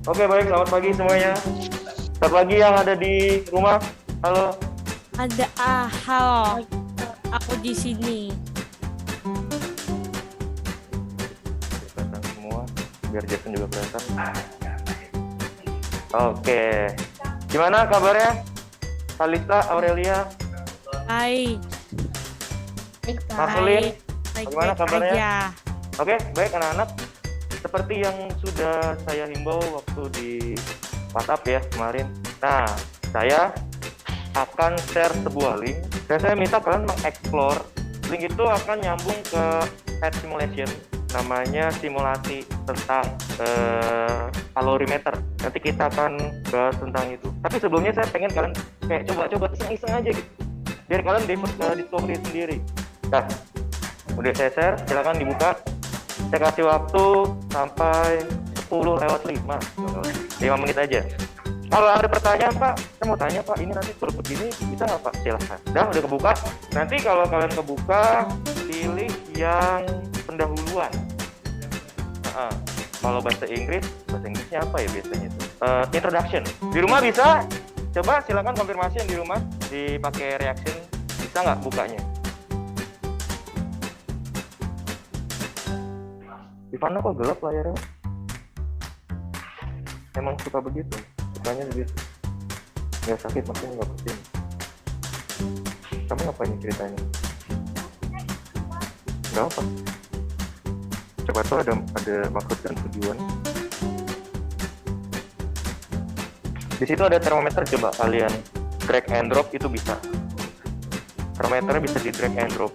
Oke, baik, selamat pagi semuanya. Selamat pagi yang ada di rumah. Halo. Ada halo. Aku di sini. Kelihatan semua, biar Jason juga kelihatan. Oke. Gimana kabarnya? Kalista, Aurelia, Hai. Marcelin, Baik bagaimana kabarnya? aja. Oke, baik anak-anak. Seperti yang sudah saya himbau waktu di WhatsApp ya kemarin. Nah, saya akan share sebuah link dan saya minta kalian mengeksplor. Link itu akan nyambung ke head simulation, namanya simulasi tentang kalorimeter. Nanti kita akan bahas tentang itu. Tapi sebelumnya saya pengen kalian kayak coba-coba iseng-iseng aja gitu, biar kalian discovery sendiri. Nah, udah saya share, silakan dibuka. Saya kasih waktu sampai 10 lewat 5 menit aja. Kalau ada pertanyaan Pak, saya mau tanya Pak, ini nanti turut begini bisa nggak Pak? Silahkan. Udah kebuka. Nanti kalau kalian kebuka, pilih yang pendahuluan. Nah, kalau bahasa Inggrisnya apa ya biasanya itu? Introduction. Di rumah bisa? Coba silakan konfirmasi yang di rumah, dipakai reaction, bisa nggak bukanya? Ivana kok gelap layarnya? Emang suka begitu? Sukanya begitu? Nggak sakit maksudnya nggak pusing? Kamu ngapain ceritanya? Nggak apa? Coba tuh ada maksud dan tujuan. Di situ ada termometer, coba kalian drag and drop itu bisa. Termometernya bisa di drag and drop.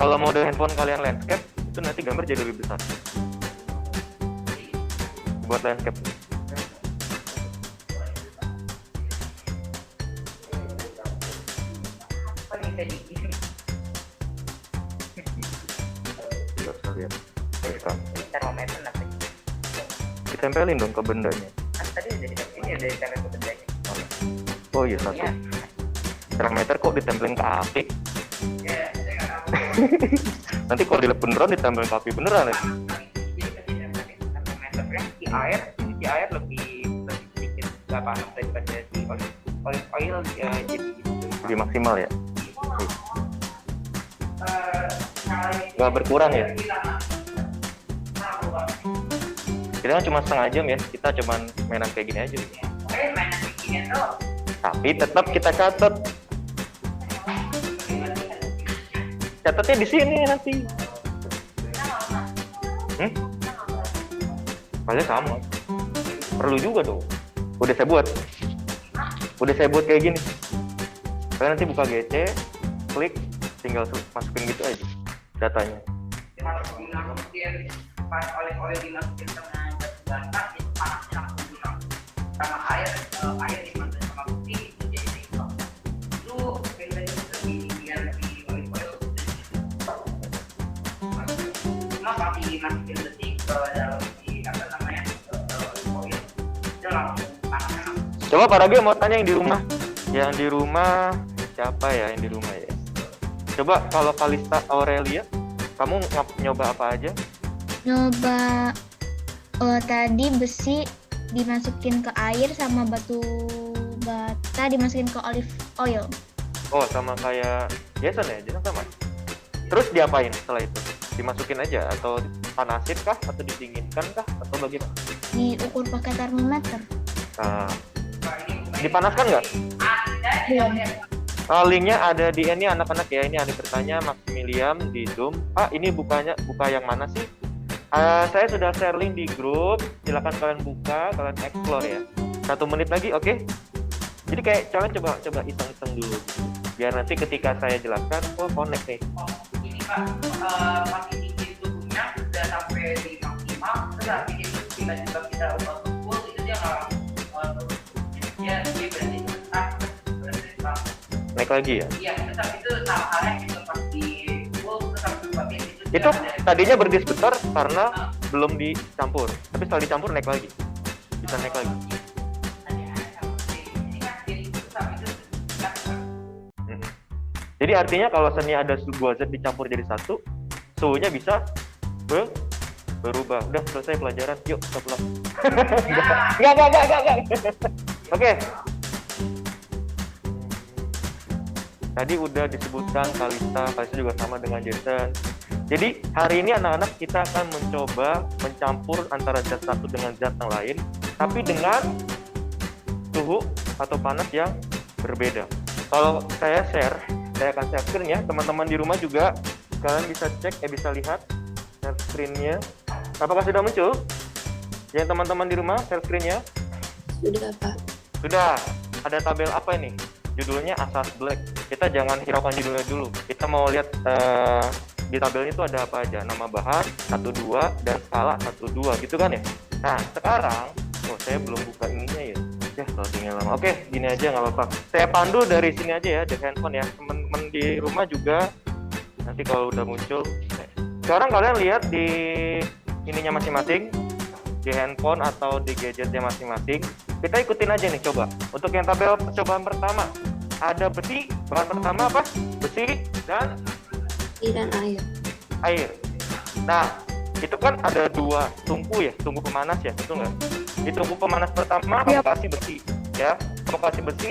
Kalau mode handphone kalian landscape, itu nanti gambar jadi lebih besar. Buat landscape. Tidak usah lihat. Termometer nanti. Ditempelin dong ke bendanya. Tadi udah ditempel ke bendanya. Oh iya satu. Ya. Termometer kok ditempelin ke api? Nanti kalau dilep beneran ditempelin ke api beneran ya? Termometernya di air lebih sedikit nggak panas daripada di olive oil ya, jadi Lebih maksimal ya? Nggak berkurang ya? Kita kan cuma setengah jam ya, kita cuma mainan kayak gini aja. Tapi tetap kita catat. Catatnya di sini nanti. Kalian sama. Perlu juga dong. Udah saya buat kayak gini. Kalian nanti buka GC, klik, tinggal masukin gitu aja datanya. Kemudian pas olive dimasukin tengah batu itu panasnya langsung hilang sama air dimasukin sama putih itu jadi hilang. Itu bedanya lebih olive oil cuma pas dimasukin detik ke dalam olive oil itu langsung panasnya langsung. Coba Pak Ragi mau tanya yang di rumah. Yang di rumah siapa ya yang di rumah ya? Coba kalau Kalista Aurelia, kamu nyoba apa aja? Nyoba tadi besi dimasukin ke air sama batu bata dimasukin ke olive oil. Oh, sama kayak Jason ya? Jason sama? Terus diapain setelah itu? Dimasukin aja atau panasin kah? Atau didinginkan kah? Atau bagaimana? Diukur pakai termometer. Nah, dipanaskan nggak? Belum. Linknya ada di ini anak-anak ya. Ini ada bertanya Maximilian di Zoom. Pak, ini buka yang mana sih? Saya sudah share link di grup. Silakan kalian buka, kalian explore ya. 1 menit lagi, oke? Jadi kayak kalian coba iseng-iseng dulu. Biar nanti ketika saya jelaskan, oh connect nih. Ini Pak, masih tinggi tubuhnya sudah sampai di maksimal, terus habis itu tiba-tiba kita ubah full itu dia nggak dia berarti Naik lagi ya? iya, tetap itu sama halnya gitu pas di full terus habis bagian itu Itu tadinya berdiri sebentar karena belum dicampur. Tapi setelah dicampur naik lagi. Bisa naik lagi. Jadi artinya kalau seni ada dua zat dicampur jadi satu, suhunya bisa berubah. Udah selesai pelajaran, yuk kita pulang. Enggak. Oke. Tadi udah disebutkan Kalista juga sama dengan Jason. Jadi hari ini anak-anak kita akan mencoba mencampur antara zat satu dengan zat yang lain, tapi dengan suhu atau panas yang berbeda. Kalau saya akan share screen ya. Teman-teman di rumah juga kalian bisa cek, bisa lihat share screen-nya. Apakah sudah muncul? Yang teman-teman di rumah share screen-nya? Sudah, Pak. Sudah. Ada tabel apa ini? Judulnya Asas Black. Kita jangan hiraukan judulnya dulu. Kita mau lihat di tabelnya itu ada apa aja. Nama bahan 1, 2 dan skala 1, 2 gitu kan ya. Nah sekarang, saya belum buka ininya ya. Loadingnya lama. Oke, gini aja nggak apa-apa. Saya pandu dari sini aja ya, di handphone ya. Teman-teman di rumah juga nanti kalau udah muncul. Sekarang kalian lihat di ininya masing-masing, di handphone atau di gadgetnya masing-masing. Kita ikutin aja nih coba. Untuk yang tabel percobaan pertama, ada besi. Bahan pertama apa? Besi dan air. Nah, itu kan ada 2 tungku ya, tungku pemanas ya, betul nggak? Di tungku pemanas pertama kamu kasih besi, ya. Kamu kasih besi,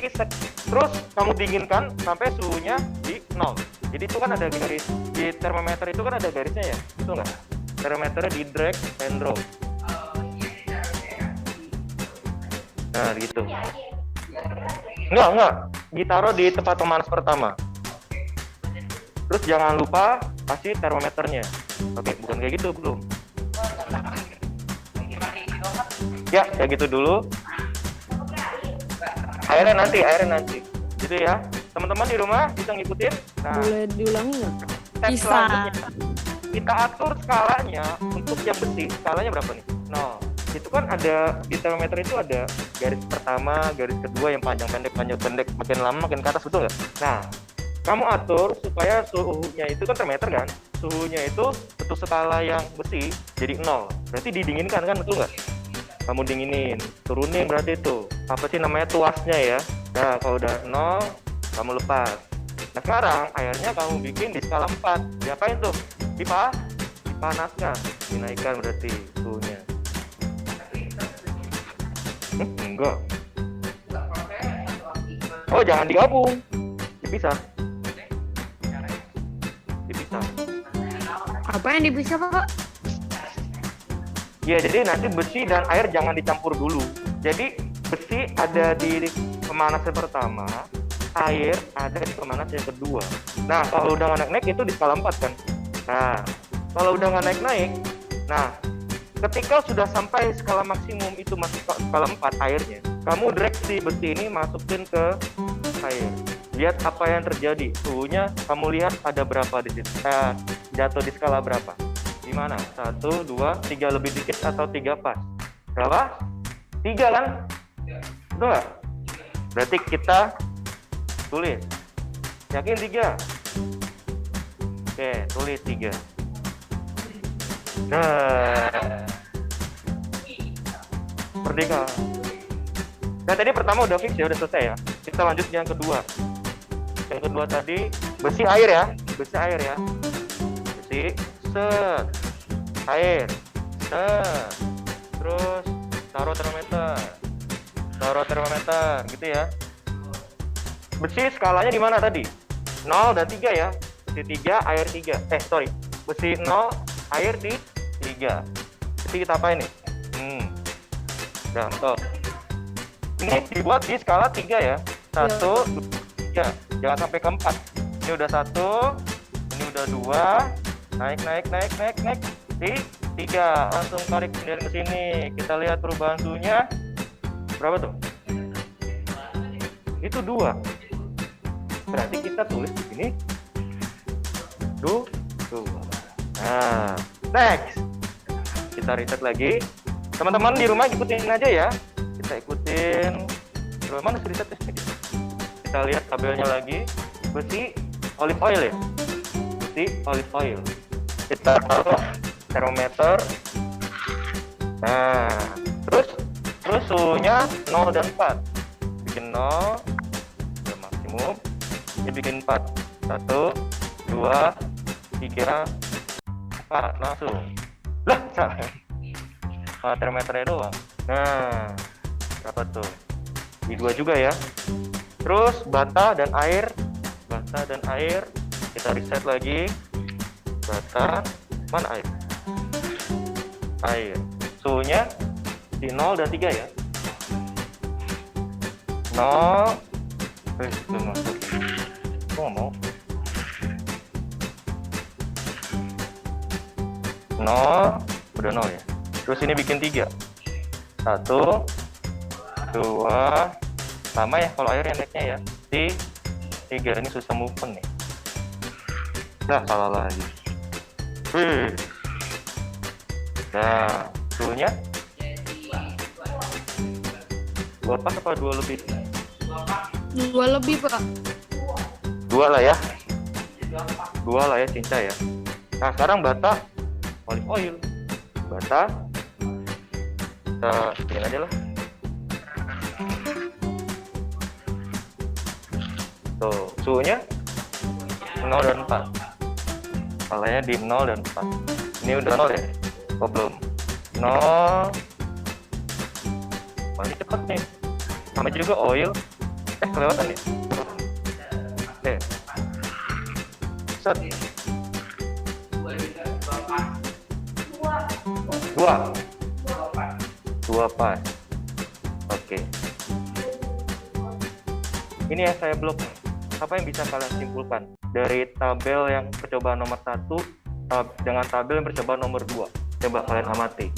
terus kamu dinginkan sampai suhunya di 0. Jadi itu kan ada garis di termometer itu kan ada garisnya ya, betul nggak? Termometernya di drag and drop. Nah, gitu. Enggak. Ditaruh di tempat pemanas pertama. Terus jangan lupa kasih termometernya. Oke, bukan kayak gitu belum. Ya, kayak gitu dulu. Airnya nanti. Gitu ya. Teman-teman di rumah bisa ngikutin. Nah, Boleh diulangi nggak? step Bisa. selanjutnya, kita atur skalanya. Untuk yang besi, skalanya berapa nih? 0. Itu kan ada di termometer itu ada garis pertama, garis kedua yang panjang pendek, makin lama makin ke atas, betul nggak? Nah, kamu atur supaya suhunya itu kan termometer kan, suhunya itu untuk skala yang besi jadi 0, berarti didinginkan kan, betul nggak? Kamu dinginin, turunin berarti itu apa sih namanya, tuasnya ya. Nah kalau udah 0 kamu lepas. Nah sekarang airnya kamu bikin di skala 4. Diapain tuh? Dipanaskan, dinaikkan berarti suhunya. Enggak. Oh jangan digabung, dipisah. Apa yang dipisah, Pak? Ya jadi nanti besi dan air jangan dicampur dulu. Jadi besi ada di pemanasan pertama, air ada di pemanasan yang kedua. Nah kalau udah nggak naik itu di skala 4 kan. Nah kalau udah nggak naik, nah ketika sudah sampai skala maksimum itu masuk skala 4 airnya, kamu drag si besi ini masukin ke air. Lihat apa yang terjadi. Suhunya kamu lihat ada berapa di situ. Jatuh di skala berapa? Di mana? 1, 2, 3 lebih dikit atau 3 pas? Berapa? 3 kan? Betul nggak? Berarti kita tulis. Yakin 3? Oke, tulis 3. Nah, merdeka. Nah tadi pertama udah fix ya, udah selesai ya. Kita lanjut yang kedua. Yang kedua tadi besi air ya, besi set, air set, terus taruh termometer gitu ya. Besi skalanya di mana tadi? 0 dan 3 ya. Besi 3, air 3. Besi 0, air di 3. Jadi kita apa ini? Udah, stop. Ini dibuat di skala 3 ya. 1, 2, 3. Jangan sampai ke 4. Ini udah 1, ini udah 2. Naik. Di 3. Langsung tarik sendiri ke sini. Kita lihat perubahan suhunya. Berapa tuh? Itu 2. Berarti kita tulis di sini 2. Nah, next. Kita reset lagi. Teman-teman di rumah ikutin aja ya. Kita ikutin. Mana sih reset? Kita lihat tabelnya lagi. Besi olive oil ya. Besi olive oil. Kita taruh termometer. Nah, terus suhunya 0 dan 4. Bikin 0, udah maksimum. Ini bikin 4. 1, 2, 3, 4. Langsung. Lah, salah. Termometernya doang. Nah, berapa tuh? Di 2 juga ya. Terus bata dan air. Bata dan air. Kita reset lagi. Bata, mana air? Air. Suhunya di 0 dan 3 ya. 0. Itu masuk. Kok nggak mau? 0. Udah 0 ya. Terus ini bikin 3. 1, 2. Sama ya kalau air yang naiknya ya. 3. Ini susah move on nih. Nah, salah lagi. Nah, suhunya 2 pas apa 2 lebih? 2 lebih, Pak. 2 lah ya. 2 lah ya, Cinta ya. Nah, sekarang bata olive oil. Bata kita bikin aja lah. Tuh, suhunya 0 dan 4. Salahnya di 0 dan 4. Ini udah 0 ya? Oh, belum. 0. Paling cepet nih. Sama juga oil. Kelewatan ya? Set. 2 pas. Oke. Ini yang saya blok nih. Apa yang bisa kalian simpulkan dari tabel yang percobaan nomor 1 dengan tabel yang percobaan nomor 2? Coba kalian amati.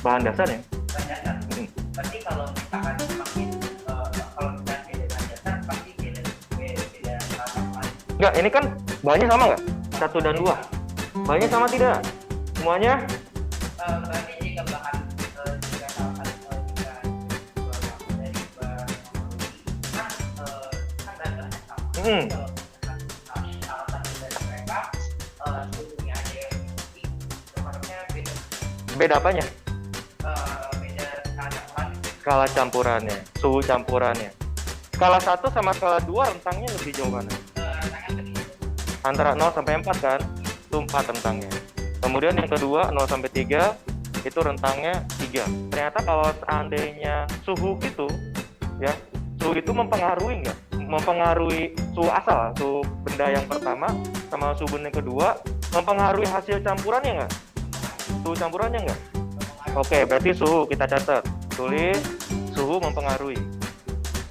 Bahan dasar ya? Berarti kalau misalkan semakin kalau misalkan beda bahan dasar pasti beda. Enggak, ini kan bahannya sama nggak? 1 dan 2. Bahannya sama tidak? Semuanya? Berarti jika bahan jika salah satu jika dari bahan kan bahannya sama. Salah satu dari mereka suhunya aja yang tinggi, sebenarnya beda. Beda apanya? Beda campuran. Skala campurannya, suhu campurannya. Skala 1 sama skala 2 rentangnya lebih jauh mana? Antara 0 sampai 4 kan? Itu 4 rentangnya. Kemudian yang kedua 0 sampai 3 itu rentangnya 3. Ternyata kalau seandainya suhu itu ya, suhu itu mempengaruhi nggak? Mempengaruhi suhu asal, suhu benda yang pertama sama suhu benda yang kedua, mempengaruhi hasil campurannya nggak? Suhu campurannya nggak? Oke, berarti suhu kita catat. Tulis suhu mempengaruhi.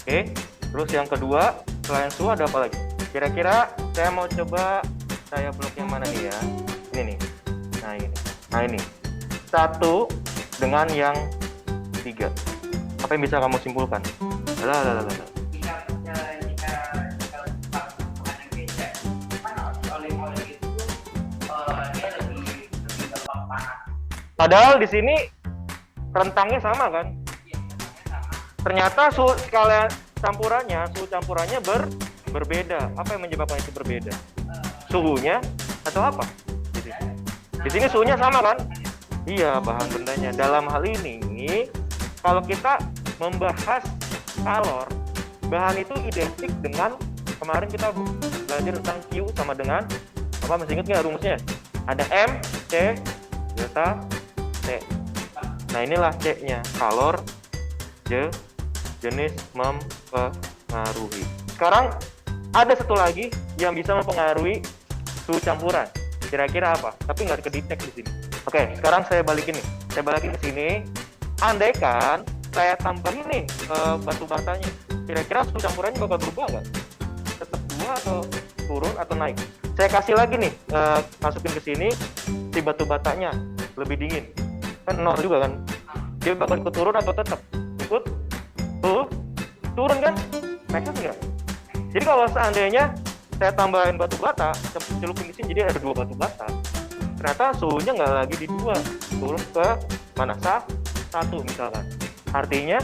Oke, terus yang kedua selain suhu ada apa lagi? Kira-kira saya mau coba saya blok yang mana nih ya? Ini nih. Nah ini. Nah ini. 1 dengan yang 3. Apa yang bisa kamu simpulkan? Lah. Jika bahan yang beda, kan oleh itu dia lebih gampang panas. Padahal di sini rentangnya sama kan? Ternyata suhu skala campurannya, suhu campurannya berbeda. Apa yang menyebabkan itu berbeda? Suhunya atau apa? Di sini suhunya sama kan? Iya, bahan bendanya. Dalam hal ini, kalau kita membahas kalor, bahan itu identik dengan kemarin kita belajar tentang Q sama dengan apa? Masih ingat nggak rumusnya? Ada M, C, delta, T. Nah inilah C-nya, kalor, jenis mempengaruhi. Sekarang ada satu lagi yang bisa mempengaruhi suhu campuran. Kira-kira apa? Tapi nggak kedetek di sini. Oke, sekarang saya balikin nih. Saya balikin ke sini. Andaikan saya tambahin nih batu batanya, kira-kira suhu campurannya bakal berubah nggak? Tetap 2 atau turun atau naik? Saya kasih lagi nih, masukin ke sini si batu batanya lebih dingin. Kan 0 juga kan? Dia bakal ikut turun atau tetap ikut turun kan? Make sense nggak? Jadi kalau seandainya saya tambahin batu bata, celupin di sini jadi ada 2 batu bata. Ternyata suhunya nggak lagi di 2, turun ke mana? 1 misalkan. Artinya,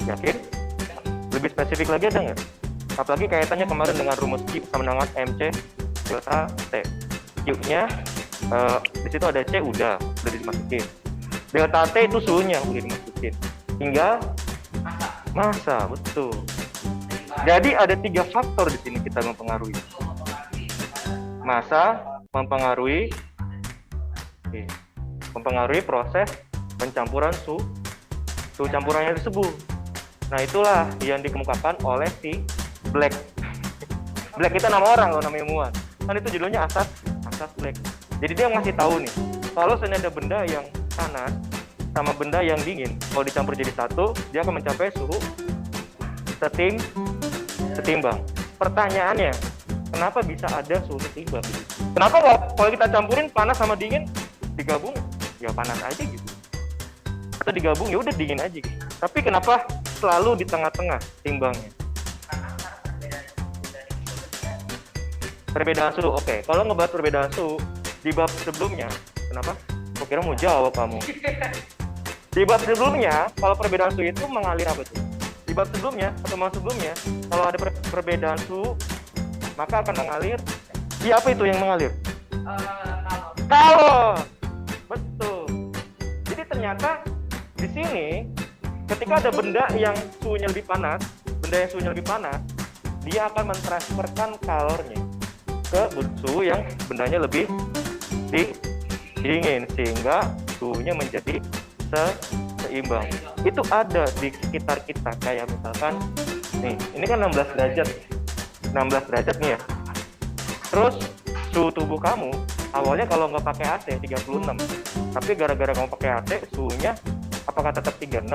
yakin? Lebih spesifik lagi ada nggak? Apalagi kaitannya kemarin dengan rumus Q sama dengan MC delta T. Q-nya di situ ada C udah dimasukin. Delta T itu suhunya udah dimasukin. Tinggal massa, betul. Jadi ada 3 faktor di sini kita mempengaruhi. Massa mempengaruhi proses pencampuran suhu campurannya tersebut. Nah, itulah yang dikemukakan oleh si Black. Black itu nama orang loh, nama ilmuwan. Kan itu judulnya asas Black. Jadi dia ngasih tahu nih, kalau seandainya ada benda yang panas sama benda yang dingin, kalau dicampur jadi satu, dia akan mencapai suhu setimbang. Pertanyaannya, kenapa bisa ada suhu setimbang? Kenapa nggak kalau kita campurin panas sama dingin digabung, ya panas aja gitu? Atau digabung ya udah dingin aja gitu. Tapi kenapa selalu di tengah-tengah timbangnya? Perbedaan suhu, oke. Kalau ngebahas perbedaan suhu di bab sebelumnya, kenapa? Kok kira mau jawab kamu? Di bab sebelumnya, kalau perbedaan suhu itu mengalir apa tuh? Di bab sebelumnya, kalau ada perbedaan suhu, maka akan mengalir. Iya, apa itu yang mengalir? Kalor. Betul. Jadi ternyata di sini, ketika ada benda yang suhunya lebih panas, dia akan mentransferkan kalornya ke suhu yang bendanya lebih dingin, sehingga suhunya menjadi seimbang. Itu ada di sekitar kita, kayak misalkan nih, ini kan 16 derajat nih ya. Terus suhu tubuh kamu awalnya kalau nggak pakai AC 36, tapi gara-gara kamu pakai AC suhunya apakah tetap 36?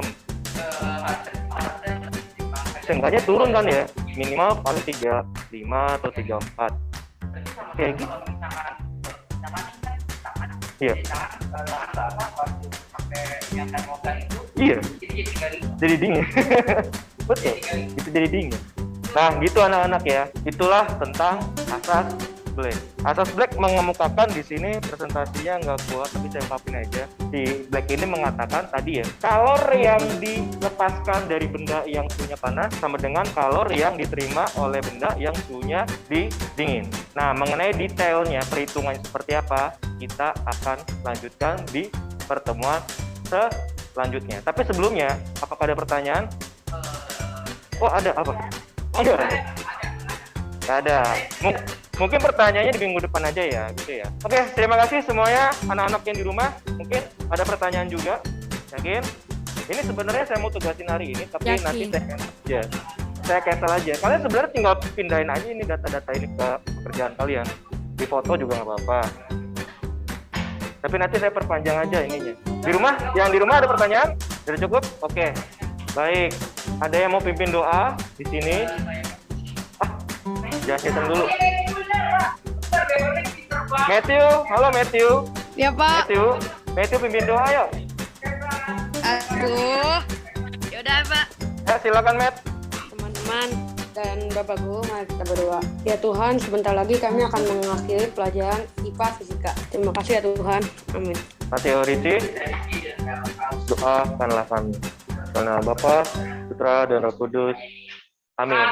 Seenggaknya turun kan ya, minimal paling 35 atau 34. Kayak gitu. Iya. Iya. Jadi dingin. Betul. Itu jadi dingin. Nah, gitu anak-anak ya. Itulah tentang asas Black. Asas Black mengemukakan di sini presentasinya nggak kuat, tapi saya ungkapin aja. Si Black ini mengatakan tadi ya, kalor yang dilepaskan dari benda yang suhunya panas sama dengan kalor yang diterima oleh benda yang suhunya dingin. Nah, mengenai detailnya, perhitungannya seperti apa, kita akan lanjutkan di pertemuan selanjutnya. Tapi sebelumnya, apakah ada pertanyaan? Oh, ada apa? Ada. Mungkin pertanyaannya di minggu depan aja ya, gitu ya. Oke, terima kasih semuanya anak-anak yang di rumah. Mungkin ada pertanyaan juga. Yakin? Ini sebenarnya saya mau tugasin hari ini, tapi nanti saya cancel aja. Kalian sebenarnya tinggal pindahin aja ini data-data ini ke pekerjaan kalian. Di foto juga nggak apa-apa. Tapi nanti saya perpanjang aja ininya. Yang di rumah ada pertanyaan? Sudah cukup? Oke. Baik. Ada yang mau pimpin doa di sini? Jangan hitung dulu. Matthew, halo Matthew. Ya Pak. Matthew pimpin doa yuk. Aduh. Yaudah Pak. Ya, silakan Matt. Teman-teman dan Bapak Guru, mari kita berdoa. Ya Tuhan, sebentar lagi kami akan mengakhiri pelajaran IPA Fisika. Terima kasih ya Tuhan. Amin. Matthew Ricci, doakanlah kami. Karena Bapa, Putra, dan Roh Kudus. Amin.